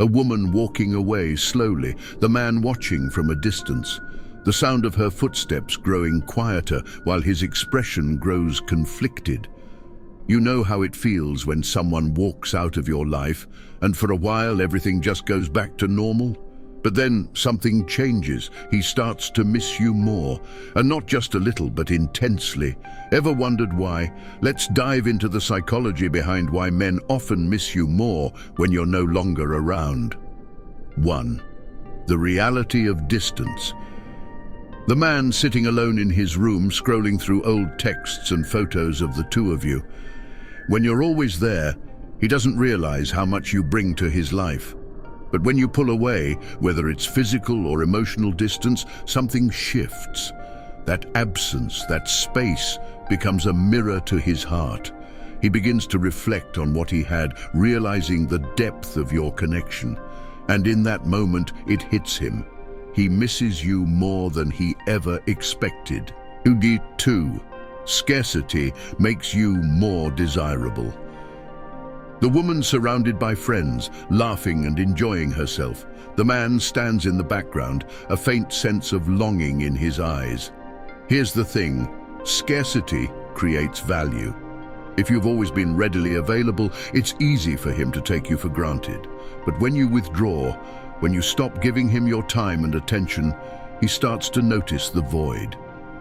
A woman walking away slowly, the man watching from a distance. The sound of her footsteps growing quieter while his expression grows conflicted. You know how it feels when someone walks out of your life and for a while everything just goes back to normal. But then something changes. He starts to miss you more, and not just a little, but intensely. Ever wondered why? Let's dive into the psychology behind why men often miss you more when you're no longer around. 1. The reality of distance. The man sitting alone in his room, scrolling through old texts and photos of the two of you. When you're always there, he doesn't realize how much you bring to his life. But when you pull away, whether it's physical or emotional distance, something shifts. That absence, that space, becomes a mirror to his heart. He begins to reflect on what he had, realizing the depth of your connection. And in that moment, it hits him. He misses you more than he ever expected. 2. Scarcity makes you more desirable. The woman surrounded by friends, laughing and enjoying herself. The man stands in the background, a faint sense of longing in his eyes. Here's the thing, scarcity creates value. If you've always been readily available, it's easy for him to take you for granted. But when you withdraw, when you stop giving him your time and attention, he starts to notice the void.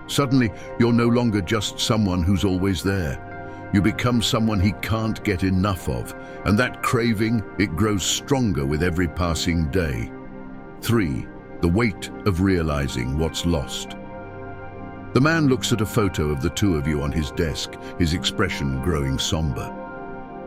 Suddenly, you're no longer just someone who's always there. You become someone he can't get enough of, and that craving, it grows stronger with every passing day. 3. The weight of realizing what's lost. The man looks at a photo of the two of you on his desk, his expression growing somber.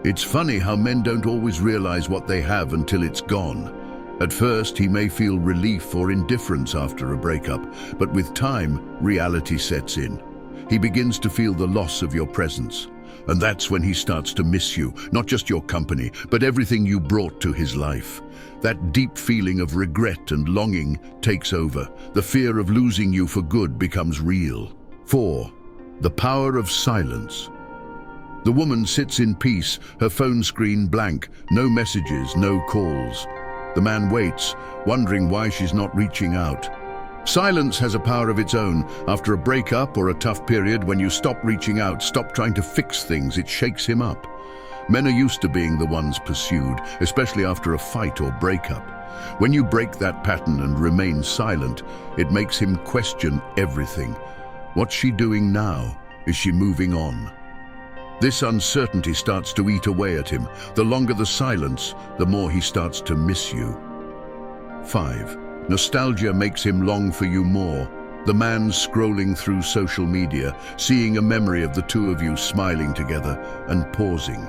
It's funny how men don't always realize what they have until it's gone. At first, he may feel relief or indifference after a breakup, but with time, reality sets in. He begins to feel the loss of your presence. And that's when he starts to miss you, not just your company, but everything you brought to his life. That deep feeling of regret and longing takes over. The fear of losing you for good becomes real. 4. The power of silence. The woman sits in peace, her phone screen blank, no messages, no calls. The man waits, wondering why she's not reaching out. Silence has a power of its own. After a breakup or a tough period, when you stop reaching out, stop trying to fix things, it shakes him up. Men are used to being the ones pursued, especially after a fight or breakup. When you break that pattern and remain silent, it makes him question everything. What's she doing now? Is she moving on? This uncertainty starts to eat away at him. The longer the silence, the more he starts to miss you. 5. Nostalgia makes him long for you more. The man scrolling through social media, seeing a memory of the two of you smiling together and pausing.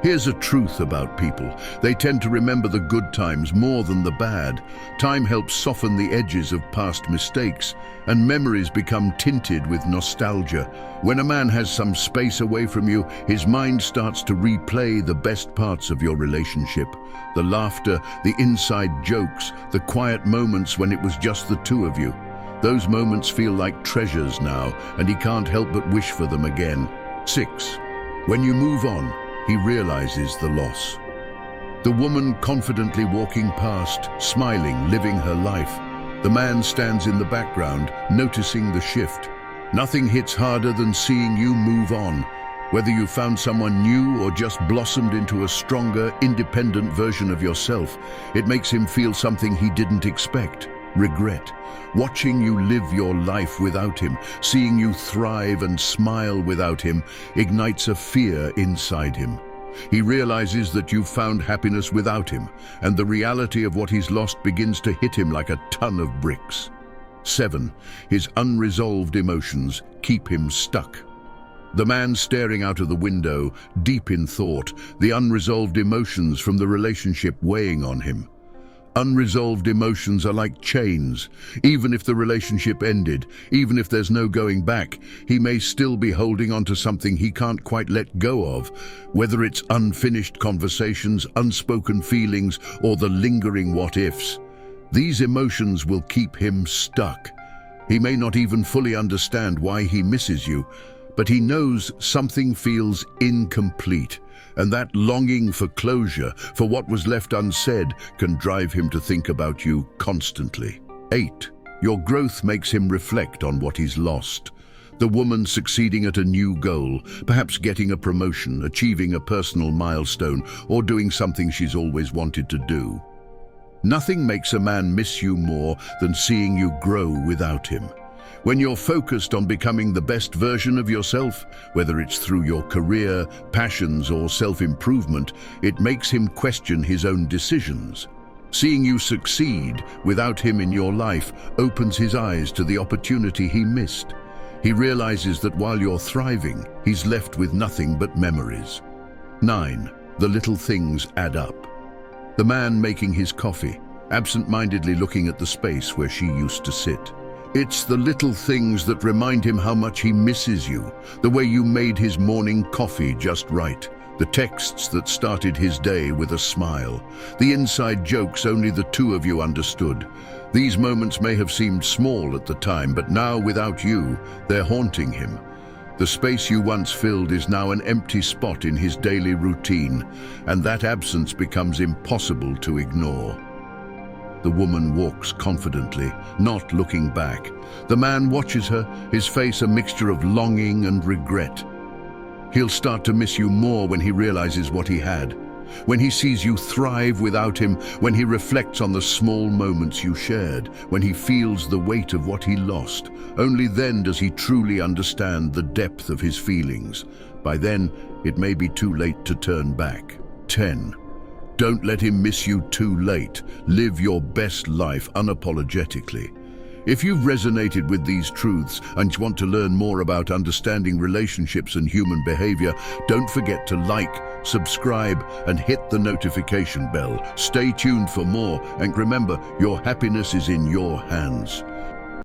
Here's a truth about people. They tend to remember the good times more than the bad. Time helps soften the edges of past mistakes, and memories become tinted with nostalgia. When a man has some space away from you, his mind starts to replay the best parts of your relationship. The laughter, the inside jokes, the quiet moments when it was just the two of you. Those moments feel like treasures now, and he can't help but wish for them again. 6. When you move on, he realizes the loss. The woman confidently walking past, smiling, living her life. The man stands in the background, noticing the shift. Nothing hits harder than seeing you move on. Whether you found someone new or just blossomed into a stronger, independent version of yourself, it makes him feel something he didn't expect. Regret. Watching you live your life without him, seeing you thrive and smile without him, ignites a fear inside him. He realizes that you've found happiness without him, and the reality of what he's lost begins to hit him like a ton of bricks. 7. His unresolved emotions keep him stuck. The man staring out of the window, deep in thought, the unresolved emotions from the relationship weighing on him. Unresolved emotions are like chains. Even if the relationship ended, even if there's no going back, he may still be holding on to something he can't quite let go of, whether it's unfinished conversations, unspoken feelings, or the lingering what-ifs. These emotions will keep him stuck. He may not even fully understand why he misses you, but he knows something feels incomplete, And that longing for closure, for what was left unsaid, can drive him to think about you constantly. 8. Your growth makes him reflect on what he's lost. The woman succeeding at a new goal, perhaps getting a promotion, achieving a personal milestone, or doing something she's always wanted to do. Nothing makes a man miss you more than seeing you grow without him. When you're focused on becoming the best version of yourself, whether it's through your career, passions, or self-improvement, it makes him question his own decisions. Seeing you succeed without him in your life opens his eyes to the opportunity he missed. He realizes that while you're thriving, he's left with nothing but memories. 9. The little things add up. The man making his coffee, absent-mindedly looking at the space where she used to sit. It's the little things that remind him how much he misses you, the way you made his morning coffee just right, the texts that started his day with a smile, the inside jokes only the two of you understood. These moments may have seemed small at the time, but now without you, they're haunting him. The space you once filled is now an empty spot in his daily routine, and that absence becomes impossible to ignore. The woman walks confidently, not looking back. The man watches her, his face a mixture of longing and regret. He'll start to miss you more when he realizes what he had, when he sees you thrive without him, when he reflects on the small moments you shared, when he feels the weight of what he lost. Only then does he truly understand the depth of his feelings. By then, it may be too late to turn back. 10. Don't let him miss you too late. Live your best life unapologetically. If you've resonated with these truths and want to learn more about understanding relationships and human behavior, don't forget to like, subscribe, and hit the notification bell. Stay tuned for more, and remember, your happiness is in your hands.